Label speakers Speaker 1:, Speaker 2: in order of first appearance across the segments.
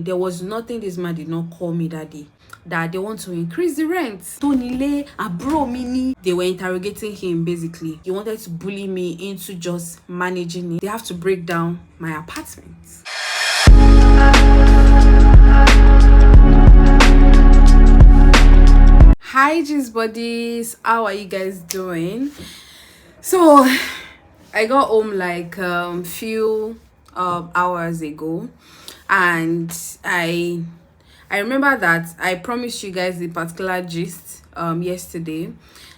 Speaker 1: There was nothing this man did not call me that day, that they want to increase the rent. Tonile, abro mini. They were interrogating him basically. He wanted to bully me into just managing it. They have to break down my apartment. Hi G's buddies, how are you guys doing? So I got home like few hours ago, and I remember that I promised you guys the particular gist yesterday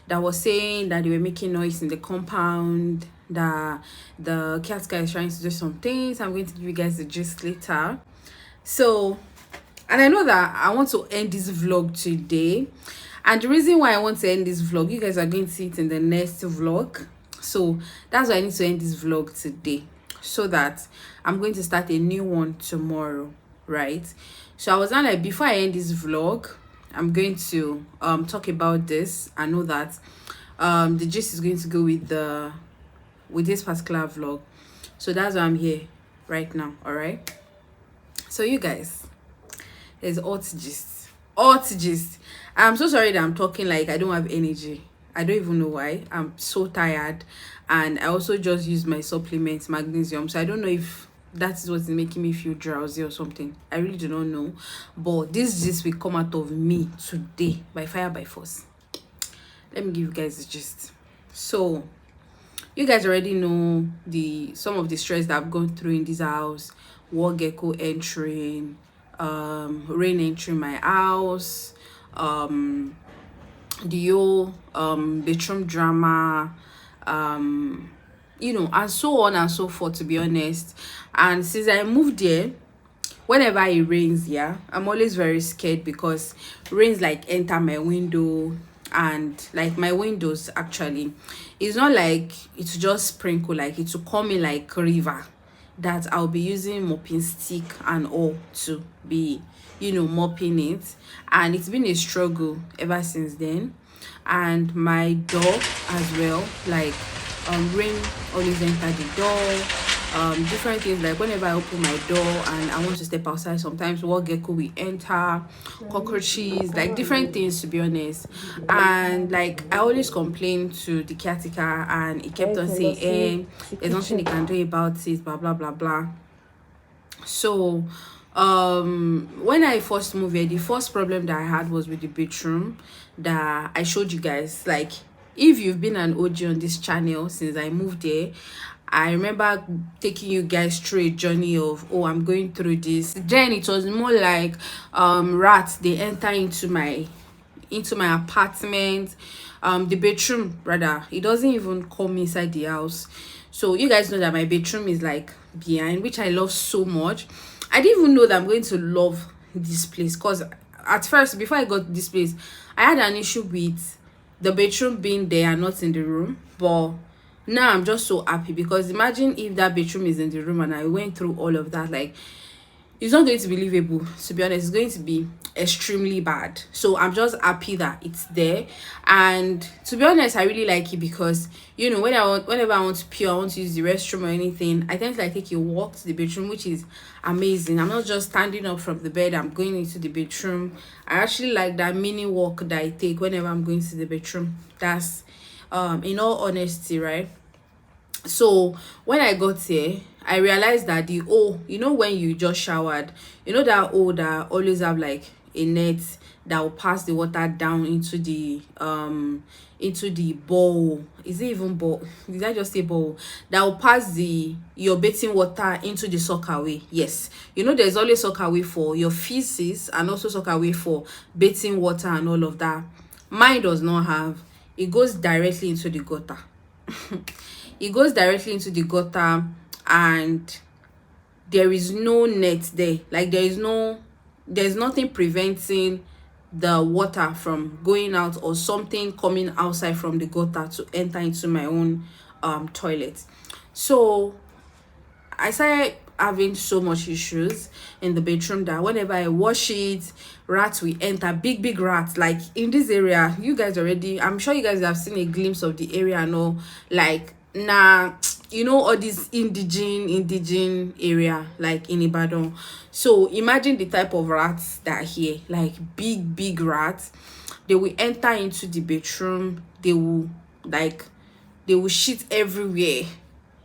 Speaker 1: that was saying that they were making noise in the compound, that the caretaker is trying to do some things. I'm going to give you guys the gist later. So, and I know that I want to end this vlog today, and the reason why I want to end this vlog, you guys are going to see it in the next vlog. So that's why I need to end this vlog today, so that I'm going to start a new one tomorrow, right? So I was not like, before I end this vlog, I'm going to talk about this. I know that the gist is going to go with this particular vlog, so that's why I'm here right now. All right, so you guys, there's hot gist. I'm so sorry that I'm talking like I don't have energy. I don't even know why. I'm so tired, and I also just used my supplements, magnesium, so I don't know if that is what's making me feel drowsy or something. I really do not know, but this gist will come out of me today by fire by force. Let me give you guys the gist. So you guys already know some of the stress that I've gone through in this house. War gecko entering, rain entering my house, the whole bedroom drama, and so on and so forth, to be honest. And since I moved there, whenever it rains, I'm always very scared, because rains like enter my window, and like my windows, actually, it's not like it's just sprinkle, like it will come in like river, that I'll be using mopping stick and all to be mopping it. And it's been a struggle ever since then. And my door as well, like rain always enter the door. Different things, like whenever I open my door and I want to step outside, sometimes war gecko will enter, cockroaches, like different things, to be honest. And like I always complain to the caretaker, and he kept on saying, there's nothing he can do about it, blah blah blah blah. So when I first moved here, the first problem that I had was with the bedroom that I showed you guys. Like, if you've been an OG on this channel since I moved here, I remember taking you guys through a journey of, oh, I'm going through this. Then it was more like rats, they enter into my apartment. The bedroom, rather, it doesn't even come inside the house. So you guys know that my bedroom is like behind, which I love so much. I didn't even know that I'm going to love this place, because at first, before I got this place, I had an issue with the bedroom being there and not in the room. But now I'm just so happy, because imagine if that bedroom is in the room and I went through all of that. Like, it's not going to be livable, to be honest. It's going to be extremely bad. So I'm just happy that it's there. And to be honest, I really like it, because whenever I want to pee, I want to use the restroom or anything, I tend to like take a walk to the bedroom, which is amazing. I'm not just standing up from the bed, I'm going into the bedroom. I actually like that mini walk that I take whenever I'm going to the bedroom. That's in all honesty, right? So when I got here, I realized that when you just showered, that hole that always have like a net that will pass the water down into the bowl. Is it even bowl? Did I just say bowl? That will pass your bathing water into the soakaway. Yes, there's always soakaway for your feces, and also soakaway for bathing water and all of that. Mine does not have. It goes directly into the gutter. It goes directly into the gutter, and there is no net there. Like, there's nothing preventing the water from going out, or something coming outside from the gutter to enter into my own toilet. So I started having so much issues in the bedroom that whenever I wash it, rats will enter, big rats. Like, in this area, I'm sure you guys have seen a glimpse of the area. No, like, nah, you know, all this indigen area like in Ibadan. So imagine the type of rats that are here, like big rats. They will enter into the bedroom, like they will shit everywhere.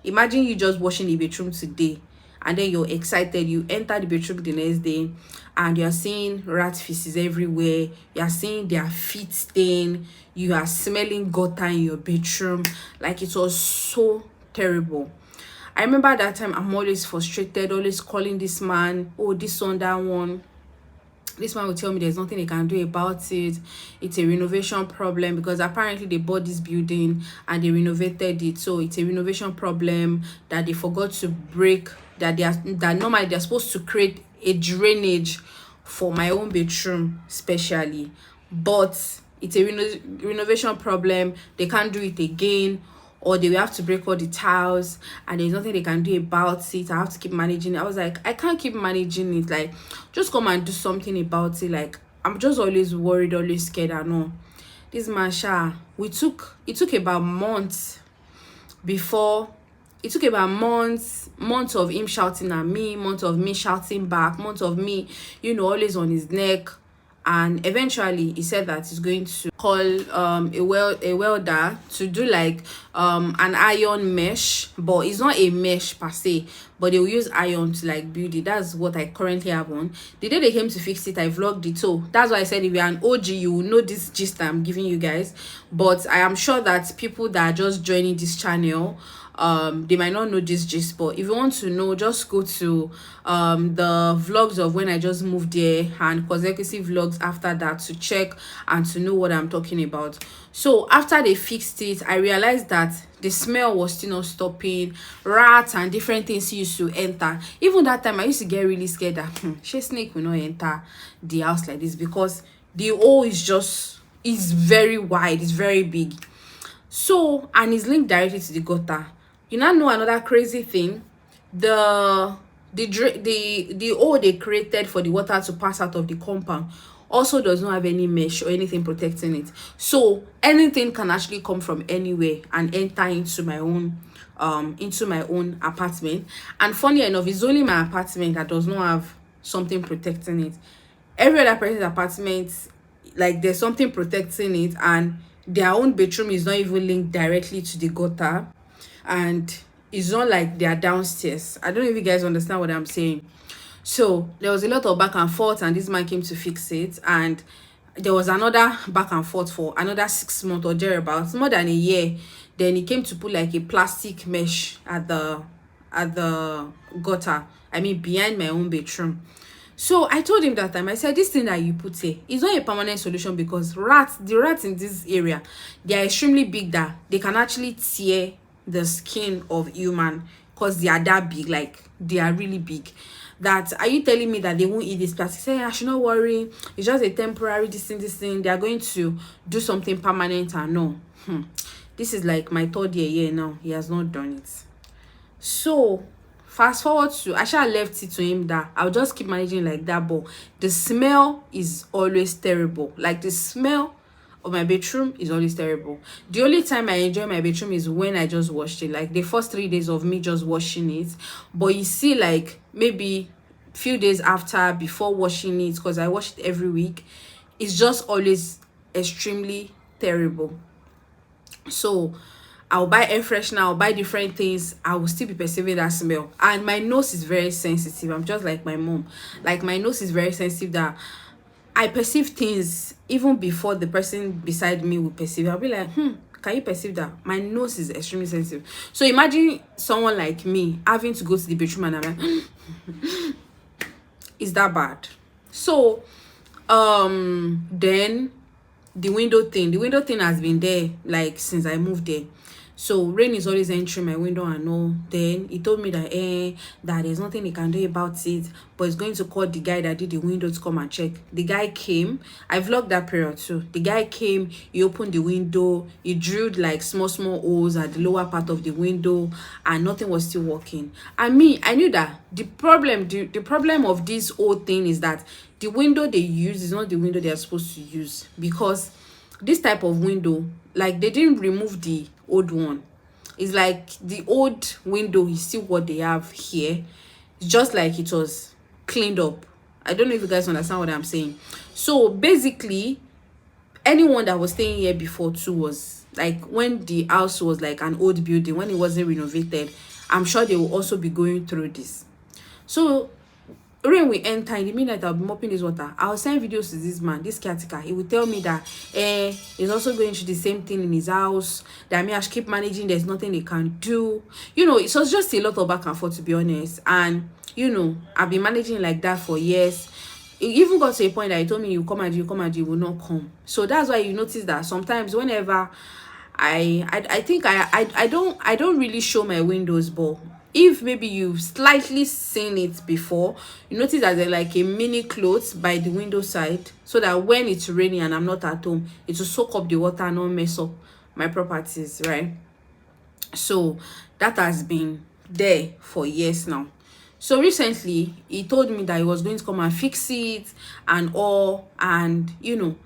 Speaker 1: Imagine you just washing the bedroom today, and then you're excited, you enter the bedroom the next day, and you're seeing rat feces everywhere, you're seeing their feet stain, you are smelling gutter in your bedroom. Like, it was so terrible. I remember that time I'm always frustrated, always calling this man, oh, this one, that one. This man will tell me there's nothing they can do about it. It's a renovation problem, because apparently they bought this building and they renovated it. So it's a renovation problem that they forgot to break, that normally they're supposed to create a drainage for my own bedroom specially. But it's a renovation problem. They can't do it again, or they will have to break all the tiles, and there's nothing they can do about it. I have to keep managing it. I was like, I can't keep managing it. Like, just come and do something about it. Like, I'm just always worried, always scared. I know this man it took about months before it took about months of him shouting at me, months of me shouting back, months of me, you know, always on his neck. And eventually he said that he's going to call a welder to do like an iron mesh, but it's not a mesh per se, but they will use iron to like build it. That's what I currently have on. The day they came to fix it, I vlogged it. So that's why I said, if you're an OG, you will know this gist I'm giving you guys. But I am sure that people that are just joining this channel, they might not know this gist. But if you want to know, just go to the vlogs of when I just moved there and consecutive vlogs after that to check and to know what I'm talking about. So after they fixed it, I realized that the smell was still not stopping. Rats and different things used to enter. Even that time I used to get really scared that she snake will not enter the house like this, because the hole is very wide, it's very big. So, and it's linked directly to the gutter. You now know another crazy thing. The hole they created for the water to pass out of the compound also does not have any mesh or anything protecting it. So anything can actually come from anywhere and enter into my own apartment. And funny enough, it's only my apartment that does not have something protecting it. Every other person's apartment, like, there's something protecting it, and their own bedroom is not even linked directly to the gutter, and it's not like they are downstairs. I don't know if you guys understand what I'm saying. So there was a lot of back and forth, and this man came to fix it, and there was another back and forth for another 6 months or thereabouts, more than a year. Then he came to put like a plastic mesh at the gutter, I mean behind my own bedroom. So I told him that time, I said, this thing that you put here is not a permanent solution, because the rats in this area, they are extremely big that they can actually tear the skin of human, because they are that big. Like, they are really big. That, are you telling me that they won't eat this plastic? Say, I should not worry, it's just a temporary this thing, they are going to do something permanent. And no, this is like my 3rd year now, he has not done it. So fast forward to, I shall left it to him that I'll just keep managing like that, but the smell is always terrible. Like, the smell of my bedroom is always terrible. The only time I enjoy my bedroom is when I just washed it, like the first 3 days of me just washing it. But you see, like, maybe few days after, before washing it, because I wash it every week, it's just always extremely terrible. So I'll buy air freshener, I'll buy different things, I will still be perceiving that smell. And my nose is very sensitive. I'm just like my mom. Like, my nose is very sensitive that I perceive things even before the person beside me will perceive. I'll be like, can you perceive that? My nose is extremely sensitive. So imagine someone like me having to go to the bedroom and I'm like, is that bad? So then the window thing has been there like since I moved there. So rain is always entering my window and all. Then he told me that that there's nothing he can do about it, but he's going to call the guy that did the window to come and check. The guy came. I vlogged that period too. The guy came, he opened the window, he drilled like small holes at the lower part of the window, and nothing was still working. And me, I knew that the problem of this whole thing is that the window they use is not the window they are supposed to use, because this type of window, like, they didn't remove the old one. it's like the old window is still what they have here. It's just like it was cleaned up. I don't know if you guys understand what I'm saying. So basically, anyone that was staying here before too was like, when the house was like an old building, when it wasn't renovated, I'm sure they will also be going through this. So rain will enter. In the midnight, I'll be mopping this water. I'll send videos to this man, this caretaker. He will tell me that he's also going through the same thing in his house, that me I should keep managing, there's nothing they can do. You know, it was just a lot of back and forth, to be honest. And you know, I've been managing like that for years. It even got to a point that he told me, you come and you will not come. So that's why you notice that sometimes whenever I think I don't really show my windows, but if maybe you've slightly seen it before, you notice that there's like a mini cloth by the window side, so that when it's raining and I'm not at home, it will soak up the water and not mess up my properties, right? So that has been there for years now. So recently he told me that he was going to come and fix it and all, and you know,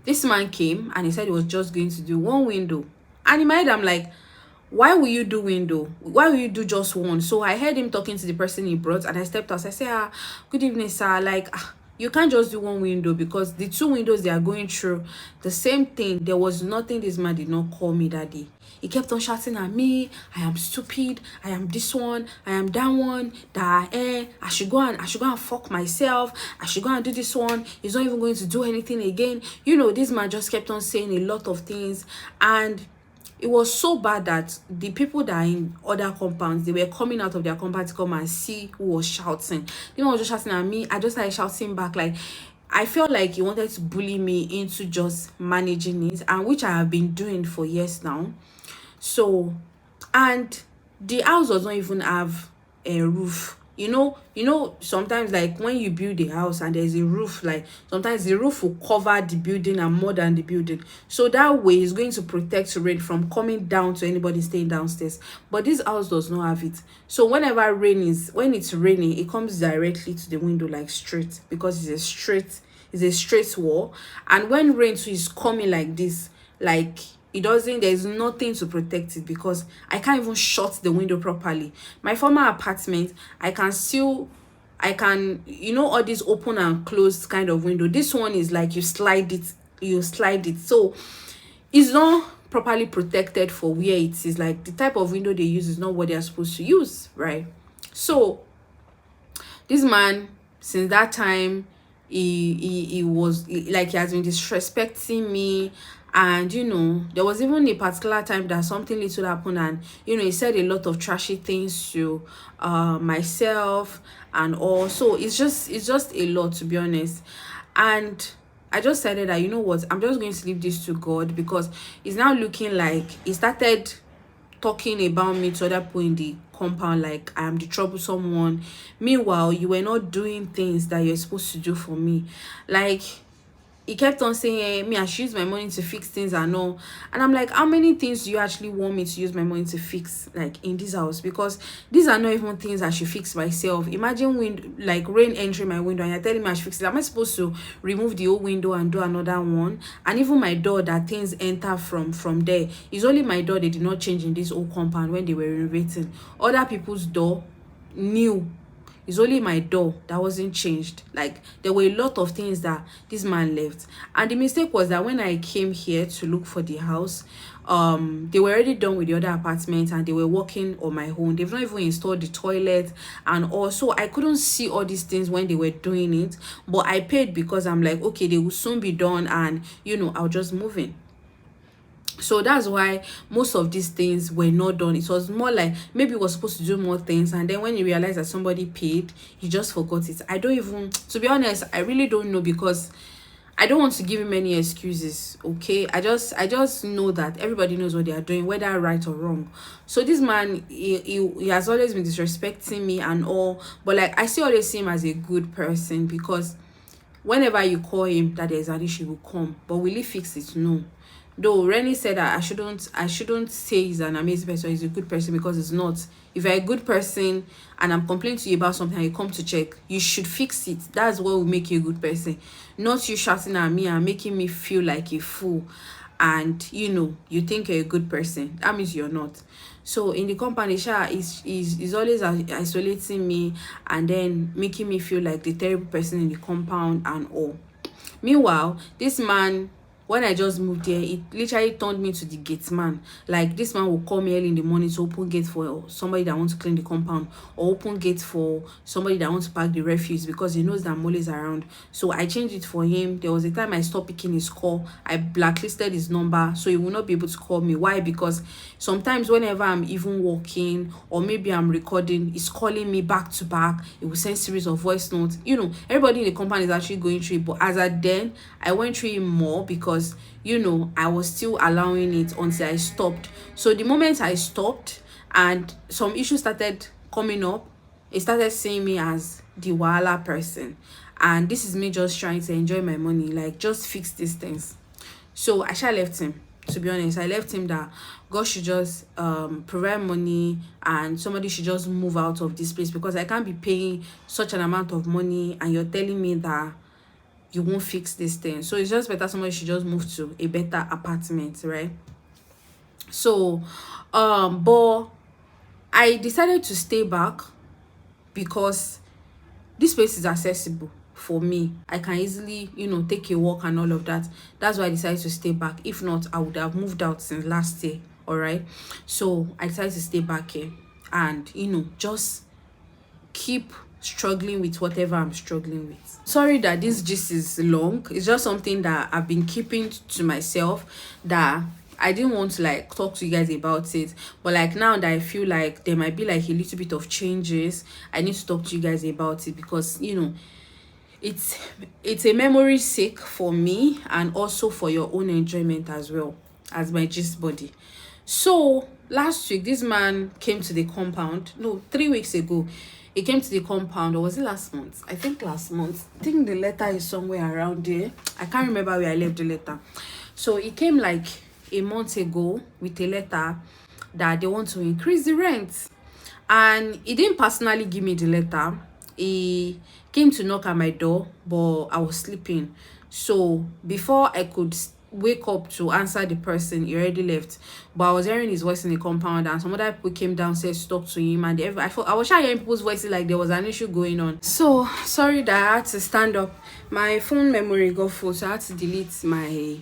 Speaker 1: this man came and he said he was just going to do one window. And in my head, I'm like, why will you do window? Why will you do just one? So I heard him talking to the person he brought, and I stepped out. I said, good evening, sir. Like, you can't just do one window, because the two windows they are going through the same thing. There was nothing this man did not call me that day. He kept on shouting at me, I am stupid, I am this one, I am that one, that I should go and fuck myself, I should go and do this one, he's not even going to do anything again. You know, this man just kept on saying a lot of things, and it was so bad that the people that are in other compounds, they were coming out of their compound to come and see who was shouting. You know, was just shouting at me. I just started shouting back. Like, I felt like he wanted to bully me into just managing it, and which I have been doing for years now. So, and the house does not even have a roof. You know, sometimes like when you build a house and there's a roof, like sometimes the roof will cover the building and more than the building. So that way it's going to protect rain from coming down to anybody staying downstairs. But this house does not have it. So when it's raining, it comes directly to the window, like straight, because it's a straight wall. And when rain is coming like this, like there's nothing to protect it, because I can't even shut the window properly. My former apartment, I can all these open and closed kind of window. This one is like you slide it, so it's not properly protected for where it is. Like, the type of window they use is not what they are supposed to use, right? So this man, since that time, he has been disrespecting me. And you know, there was even a particular time that something little happened, and you know, he said a lot of trashy things to myself and all. So it's just a lot, to be honest. And I just said that, you know what, I'm just going to leave this to God, because it's now looking like he started talking about me to other people in the compound, like I am the troublesome one. Meanwhile, you were not doing things that you're supposed to do for me. Like, he kept on saying, me, I should use my money to fix things and all. And I'm like, how many things do you actually want me to use my money to fix, like in this house? Because these are not even things I should fix myself. Imagine rain entering my window and you're telling me I should fix it. Am I supposed to remove the old window and do another one? And even my door that things enter from there, it's only my door they did not change in this old compound when they were renovating. Other people's door, new. It's only my door that wasn't changed. Like, there were a lot of things that this man left. And the mistake was that when I came here to look for the house, they were already done with the other apartments and they were working on my own. They've not even installed the toilet and also I couldn't see all these things when they were doing it. But I paid because I'm like, okay, they will soon be done, and you know, I'll just move in. So that's why most of these things were not done. It was more like maybe we were supposed to do more things, and then when you realize that somebody paid, you just forgot it. I don't even, to be honest, I really don't know, because I don't want to give him any excuses. Okay, I just know that everybody knows what they are doing, whether right or wrong. So this man, he has always been disrespecting me and all, but like I still always see him as a good person, because whenever you call him that there's an issue, he will come. But will he fix it? No. Though Rennie said that I shouldn't say he's an amazing person, he's a good person, because it's not. If you're a good person and I'm complaining to you about something and you come to check, you should fix it. That's what will make you a good person. Not you shouting at me and making me feel like a fool. and you think you're a good person, that means you're not. So in the company, Sha is always isolating me and then making me feel like the terrible person in the compound and all. Meanwhile, this man, when I just moved here, it literally turned me to the gate man. Like, this man will call me early in the morning to open gate for somebody that wants to clean the compound, or open gate for somebody that wants to pack the refuse, because he knows that I'm always around. So I changed it for him. There was a time I stopped picking his call. I blacklisted his number so he will not be able to call me. Why? Because sometimes whenever I'm even working or maybe I'm recording, he's calling me back to back. It will send series of voice notes. Everybody in the company is actually going through it, but as at then, I went through it more because I was still allowing it until I stopped. So the moment I stopped and some issues started coming up, it started seeing me as the wahala person. And this is me just trying to enjoy my money, like just fix these things. So I shall left him. To be honest, I left him that God should just provide money and somebody should just move out of this place, because I can't be paying such an amount of money and you're telling me that you won't fix this thing. So it's just better somebody should just move to a better apartment, right? So but I decided to stay back because this place is accessible for me. I can easily take a walk and all of that. That's why I decided to stay back. If not, I would have moved out since last year. All right, so I decided to stay back here and just keep struggling with whatever I'm struggling with. Sorry that this gist is long. It's just something that I've been keeping to myself, that I didn't want to like talk to you guys about it, but like now that I feel like there might be like a little bit of changes, I need to talk to you guys about it, because it's a memory sake for me and also for your own enjoyment as well as my gist body. So last week, this man came to the compound. No, 3 weeks ago, he came to the compound. Or was it last month? I think last month. I think the letter is somewhere around there. I can't remember where I left the letter. So he came like a month ago with a letter that they want to increase the rent. And he didn't personally give me the letter. He came to knock at my door, but I was sleeping. So before I could wake up to answer the person, he already left. But I was hearing his voice in the compound, and some other people came downstairs to talk to him, and I was hearing people's voices like there was an issue going on. So sorry that I had to stand up. My phone memory got full, so I had to delete my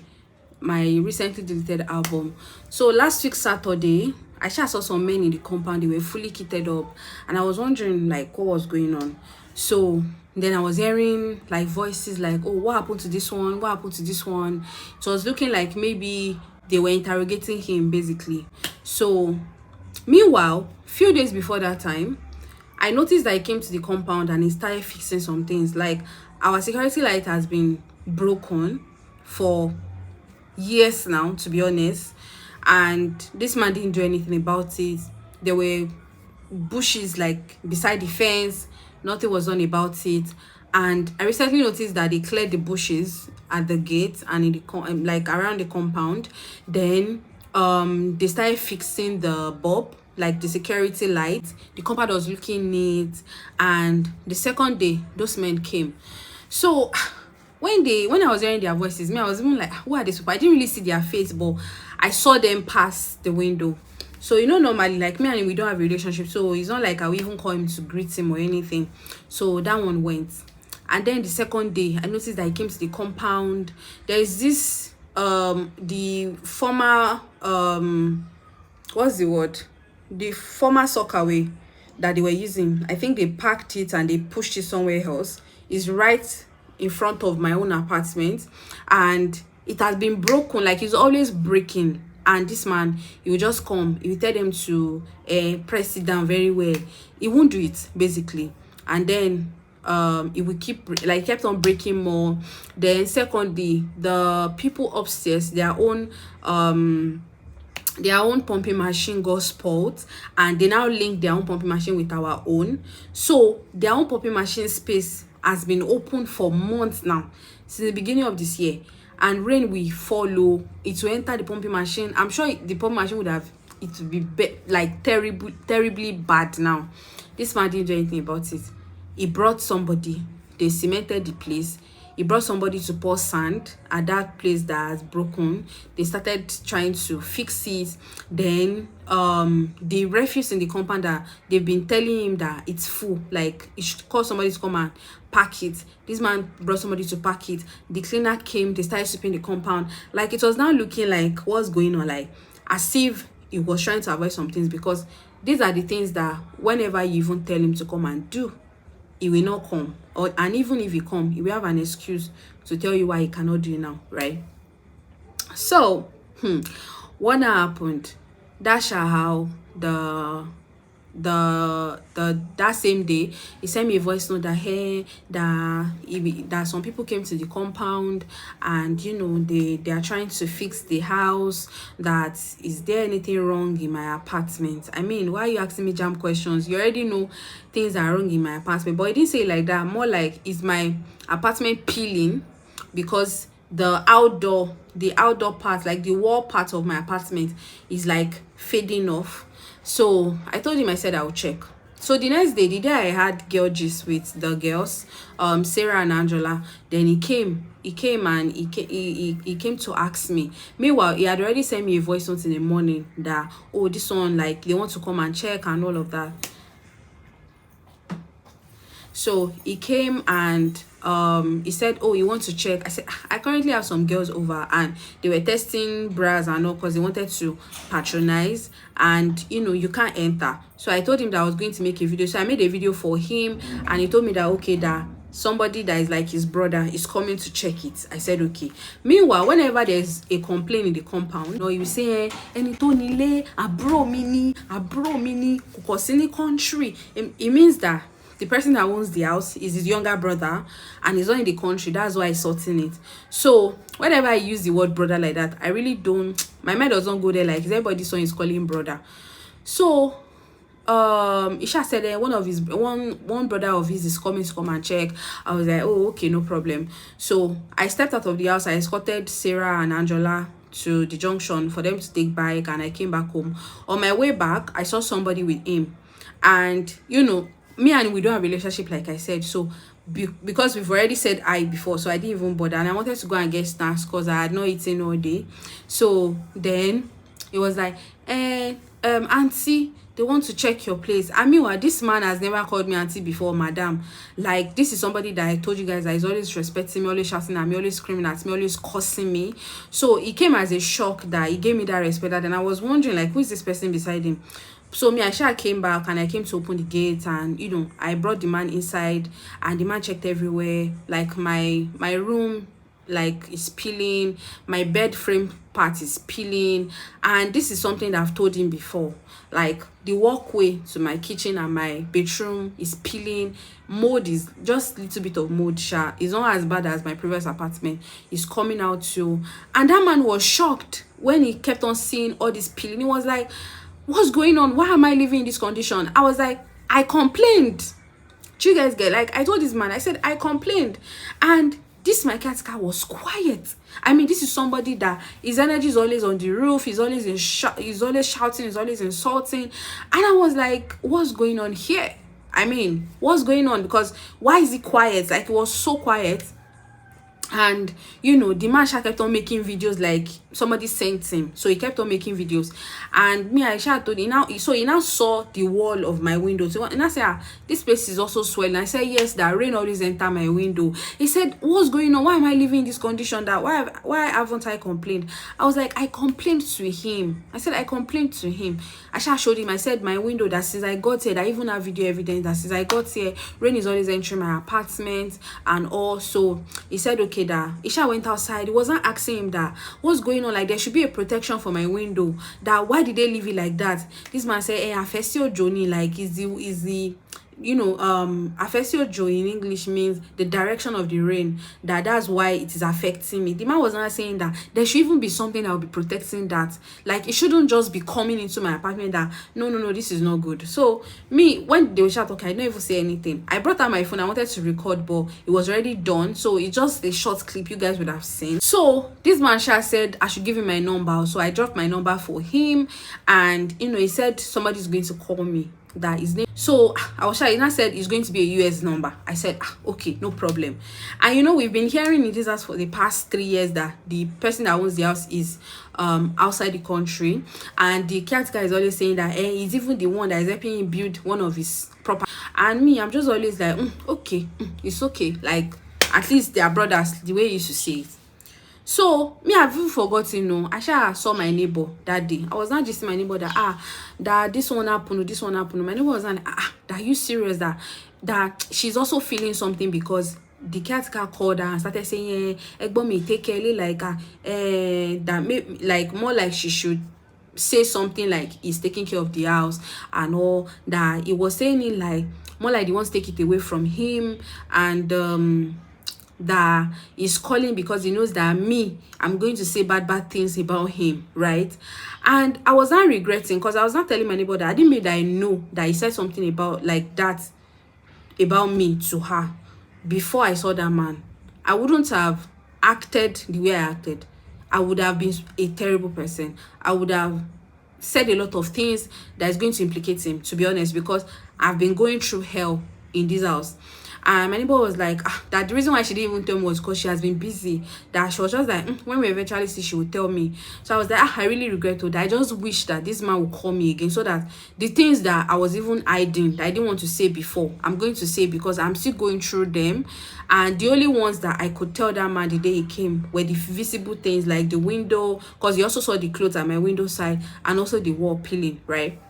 Speaker 1: recently deleted album. So last week Saturday, I saw some men in the compound. They were fully kitted up, and I was wondering like what was going on. So then I was hearing like voices like, oh, what happened to this one? What happened to this one? So it was looking like maybe they were interrogating him basically. So meanwhile, few days before that time, I noticed that he came to the compound and he started fixing some things. Like, our security light has been broken for years now, to be honest, and this man didn't do anything about it. There were bushes like beside the fence, nothing was done about it. And I recently noticed that they cleared the bushes at the gate and in the like around the compound. Then they started fixing the bulb, like the security light. The compound was looking neat, and the second day those men came. So when I was hearing their voices, I was even like, who are these people? I didn't really see their face, but I saw them pass the window. So normally, like, me and him, we don't have a relationship, so it's not like I will even call him to greet him or anything. So that one went. And then the second day, I noticed that he came to the compound. There is this the former what's the word? The former soccer way that they were using. I think they packed it and they pushed it somewhere else. It's right in front of my own apartment, and it has been broken. Like, it's always breaking. And this man, he will just come, he will tell them to press it down very well. He won't do it basically, and then it will kept on breaking more. Then secondly, the people upstairs, their own pumping machine got spoiled, and they now link their own pumping machine with our own. So their own pumping machine space has been open for months now, since the beginning of this year. And rain will follow, it will enter the pumping machine. I'm sure the pumping machine would have, it would be like terribly bad now. This man didn't do anything about it. He brought somebody, they cemented the place. he brought somebody to pour sand at that place that has broken. They started trying to fix it. Then the refuse in the compound, that they've been telling him that it's full, like he should call somebody to come and pack it. This man brought somebody to pack it. The cleaner came, they started sweeping the compound. Like, it was now looking like what's going on, like as if he was trying to avoid some things, because these are the things that whenever you even tell him to come and do, he will not come. And even if he come, he will have an excuse to tell you why he cannot do it now, right? So what happened? That's how that same day he sent me a voice note that, hey, that some people came to the compound, and they are trying to fix the house. That is there anything wrong in my apartment? I mean, why are you asking me jam questions? You already know things are wrong in my apartment. But he didn't say it like that. More like, is my apartment peeling? Because the outdoor part, like the wall part of my apartment, is like fading off. So I told him, I said I'll check. So the next day, the day I had girl gist with the girls, Sarah and Angela, then he came and he came to ask me. Meanwhile, he had already sent me a voice note in the morning that, oh, this one, like, they want to come and check and all of that. So he came and he said, oh, you want to check? I said, I currently have some girls over, and they were testing bras and all, because they wanted to patronize, and you can't enter. So I told him that I was going to make a video. So I made a video for him, and he told me that, okay, that somebody that is like his brother is coming to check it. I said, okay. Meanwhile, whenever there's a complaint in the compound, you say, Enito abro mini kukosini country. It means that the person that owns the house is his younger brother, and he's not in the country. That's why he's sorting it. So whenever I use the word brother like that, I really don't, my mind doesn't go there, like, is everybody son is calling brother. So Isha said one brother of his is coming to come and check. I was like, oh, okay, no problem. So I stepped out of the house. I escorted Sarah and Angela to the junction for them to take bike, and I came back home. On my way back, I saw somebody with him, and me and we don't have a relationship, like I said. So because we've already said I before, so I didn't even bother, and I wanted to go and get snacks because I had not eaten all day. So then it was like, auntie, they want to check your place. I mean, this man has never called me auntie before, madam. Like, this is somebody that I told you guys that is always respecting me, always shouting at me, always screaming at me, always cursing me. So it came as a shock that he gave me that respect, and I was wondering, like, who is this person beside him? So me, I came back, and I came to open the gate, and I brought the man inside, and the man checked everywhere. Like, my room, like, is peeling, my bed frame part is peeling, and this is something that I've told him before. Like, the walkway to my kitchen and my bedroom is peeling. Mold is just a little bit of mold. It's not as bad as my previous apartment. It's coming out too. And that man was shocked when he kept on seeing all this peeling. He was like, what's going on? Why am I living in this condition? I was like, I complained. Do you guys get, like, I told this man, I said I complained, and this my caretaker was quiet. I mean, this is somebody that his energy is always on the roof. He's always he's always shouting. He's always insulting. And I was like, what's going on here? I mean, what's going on? Because why is he quiet? Like, it was so quiet. And the man kept on making videos, like somebody sent him, so he kept on making videos. And me, I told him now, so he now saw the wall of my window. So, and I said, this place is also swelling. I said, yes, that rain always enter my window. He said, what's going on? Why am I living in this condition? That why haven't I complained? I was like, I complained to him. I said, I complained to him. I showed him. I said, my window, that since I got here, I even have video evidence that since I got here, rain is always entering my apartment and all. So he said, okay, that Isha went outside. He wasn't asking him that what's going on, like there should be a protection for my window, that why did they leave it like that. This man said, hey, Afesio Johnny, like is the Afesio Joe in English means the direction of the rain, that's why it is affecting me. The man was not saying that there should even be something that will be protecting that, like it shouldn't just be coming into my apartment, that no, this is not good. So me, when they were talking, I didn't even say anything. I brought out my phone. I wanted to record, but it was already done, so it's just a short clip you guys would have seen. So this man said I should give him my number, so I dropped my number for him, and he said somebody's going to call me. that his name. So I was sure. He now said it's going to be a US number. I said, okay, no problem. And you know, we've been hearing in this house for the past 3 years that the person that owns the house is outside the country, and the caretaker is always saying that he's even the one that is helping him build one of his property. And me, I'm just always like, okay, it's okay. Like, at least they are brothers, the way you used to say it. So me, I've even forgotten. No, I saw my neighbor that day. I was not just my neighbor that this one happened, this one happened. My neighbor was like, that you serious that she's also feeling something, because the caretaker called her and started saying, Egbo me take care, like that may, like more like she should say something like he's taking care of the house and all that. He was saying it like more like he wants to take it away from him, and that he's calling because he knows that I'm going to say bad things about him, right? And I was not regretting, because I was not telling my neighbor that I didn't mean that I know that he said something about like that about me to her before I saw that man. I wouldn't have acted the way I acted. I would have been a terrible person. I would have said a lot of things that is going to implicate him, to be honest, because I've been going through hell in this house. And my neighbor was like, that the reason why she didn't even tell me was because she has been busy. That she was just like, when we eventually see, she would tell me. So I was like, I really regret it. I just wish that this man would call me again, so that the things that I was even hiding, that I didn't want to say before, I'm going to say, because I'm still going through them. And the only ones that I could tell that man the day he came were the visible things, like the window, because he also saw the clothes at my window side, and also the wall peeling, right?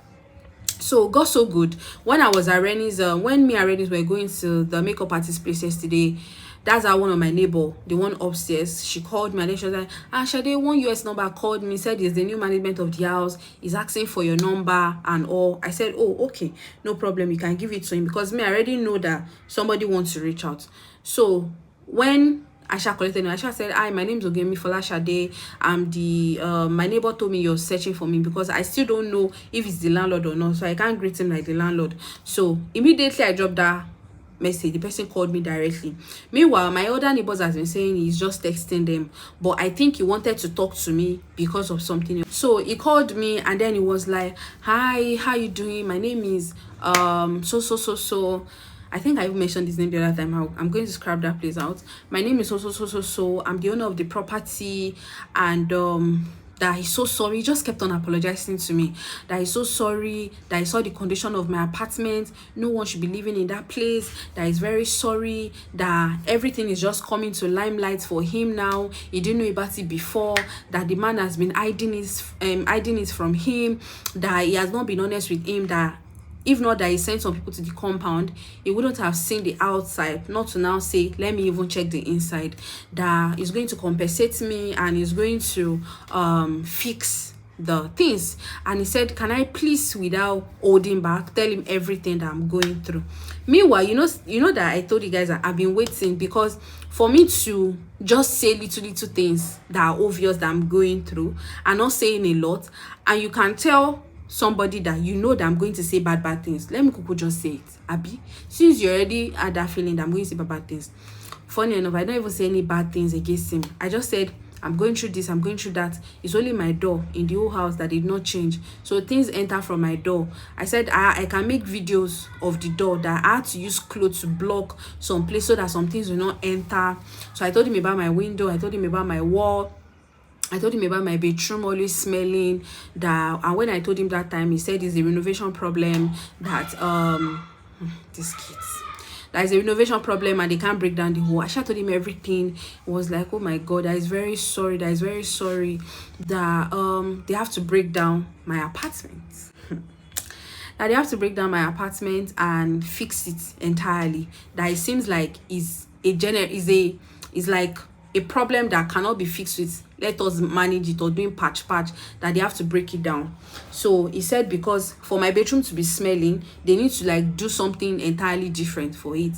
Speaker 1: So got so good when I was at Rennie's, when me and Rennie's were going to the makeup artist place yesterday. That's how one of my neighbor, the one upstairs, she called me, and then she was like, Shade, one US number called me, said it's the new management of the house, is asking for your number and all. I said, oh, okay, no problem, you can give it to him, because me, I already know that somebody wants to reach out. So when Aisha collected me, Aisha said, hi, my name is Ogemi Folashade. I'm the my neighbor told me you're searching for me, because I still don't know if it's the landlord or not, so I can't greet him like the landlord. So immediately I dropped that message. The person called me directly. Meanwhile, my other neighbors has been saying he's just texting them, but I think he wanted to talk to me because of something else. So he called me, and then he was like, hi, how you doing? My name is so. I think I mentioned his name the other time. I'm going to scrap that place out. My name is so. I'm the owner of the property, and that he's so sorry. He just kept on apologizing to me. That he's so sorry. That he saw the condition of my apartment. No one should be living in that place. That he's very sorry. That everything is just coming to limelight for him now. He didn't know about it before. That the man has been hiding it from him. That he has not been honest with him. That if not that he sent some people to the compound, he wouldn't have seen the outside, not to now say, let me even check the inside. That is going to compensate me, and is going to fix the things. And he said, can I please, without holding back, tell him everything that I'm going through. Meanwhile, you know that I told you guys that I've been waiting, because for me to just say little things that are obvious that I'm going through, and not saying a lot, and you can tell somebody that you know that I'm going to say bad things. Let me just say it, Abby. Since you already had that feeling that I'm going to say bad things. Funny enough, I don't even say any bad things against him. I just said, I'm going through this, I'm going through that. It's only my door in the whole house that did not change. So things enter from my door. I said, I can make videos of the door, that I had to use clothes to block some place so that some things will not enter. So I told him about my window. I told him about my wall. I told him about my bedroom always smelling. That, and when I told him that time, he said it's a renovation problem. That these kids, that is a renovation problem, and they can't break down the wall. I told him everything. It was like, oh my god, that is very sorry. That is very sorry. That they have to break down my apartment. That they have to break down my apartment and fix it entirely. That it seems like is like a problem that cannot be fixed with let us manage it, or doing patch, that they have to break it down. So he said, because for my bedroom to be smelling, they need to like do something entirely different for it.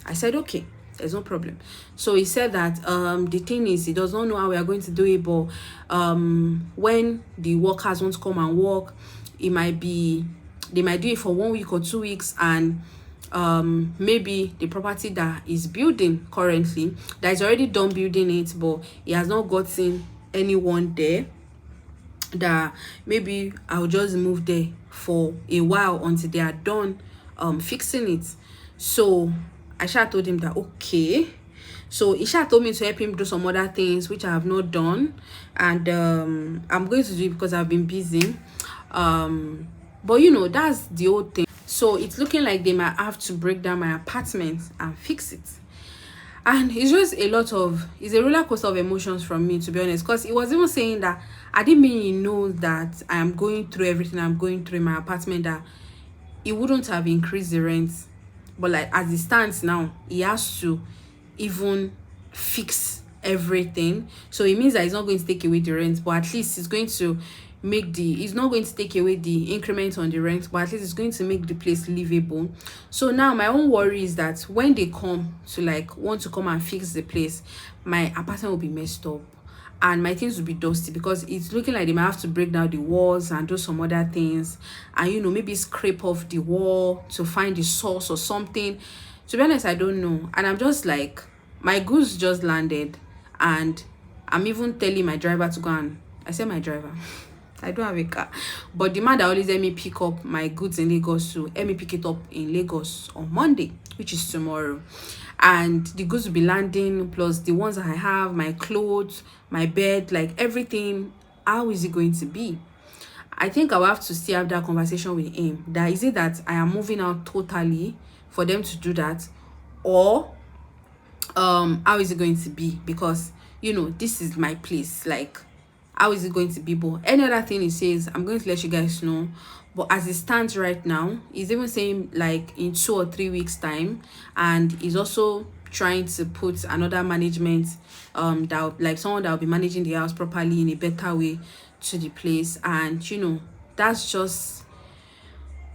Speaker 1: I said, okay, there's no problem. So he said that the thing is, he does not know how we are going to do it, but when the workers want to come and work, they might do it for 1 week or 2 weeks, and maybe the property that is building currently, that is already done building it, but he has not gotten anyone there, that maybe I'll just move there for a while until they are done fixing it. So I sha told him that okay. So Isha told me to help him do some other things which I have not done, and I'm going to do it because I've been busy. But you know, that's the whole thing. So it's looking like they might have to break down my apartment and fix it. And it's just it's a roller coaster of emotions from me, to be honest, because he was even saying that I didn't mean he knows that I am going through everything I'm going through in my apartment, that he wouldn't have increased the rent. But like as it stands now, he has to even fix everything. So it means that he's not going to take away the rent, but at least he's going to he's not going to take away the increment on the rent, but at least it's going to make the place livable. So now my own worry is that when they come to like want to come and fix the place, my apartment will be messed up and my things will be dusty, because it's looking like they might have to break down the walls and do some other things, and you know, maybe scrape off the wall to find the source or something. To be honest, I don't know. And I'm just like, my goods just landed, and I'm even telling my driver to go and, I said my driver, I don't have a car, but the man that always let me pick up my goods in Lagos, to let me pick it up in Lagos on Monday, which is tomorrow. And the goods will be landing, plus the ones that I have, my clothes, my bed, like everything. How is it going to be? I think I'll have to still have that conversation with him. That is it that I am moving out totally for them to do that, or how is it going to be? Because you know, this is my place. Like, how is it going to be? But any other thing he says, I'm going to let you guys know. But as it stands right now, he's even saying like in 2 or 3 weeks time, and he's also trying to put another management that, like, someone that will be managing the house properly in a better way to the place. And you know, that's just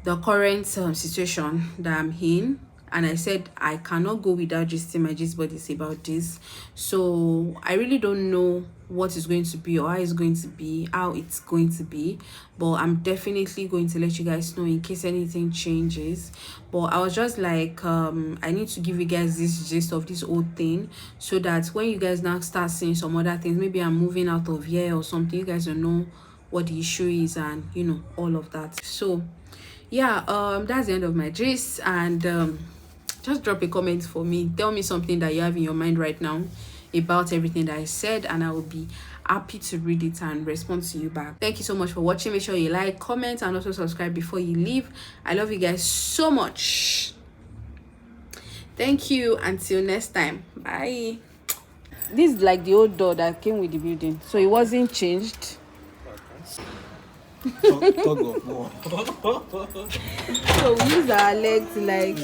Speaker 1: the current situation that I'm in. And I said I cannot go without gisting my gist buddies about this. So I really don't know what is going to be, or how it's going to be, how it's going to be, but I'm definitely going to let you guys know in case anything changes. But I was just like, I need to give you guys this gist of this whole thing, so that when you guys now start seeing some other things, maybe I'm moving out of here or something, you guys will know what the issue is, and you know, all of that. So yeah, that's the end of my gist. And just drop a comment for me, tell me something that you have in your mind right now about everything that I said, and I will be happy to read it and respond to you back. Thank you so much for watching. Make sure you like, comment, and also subscribe before you leave. I love you guys so much. Thank you. Until next time, bye. This is like the old door that came with the building, so it wasn't changed.
Speaker 2: Tug of war.
Speaker 1: So we use our legs like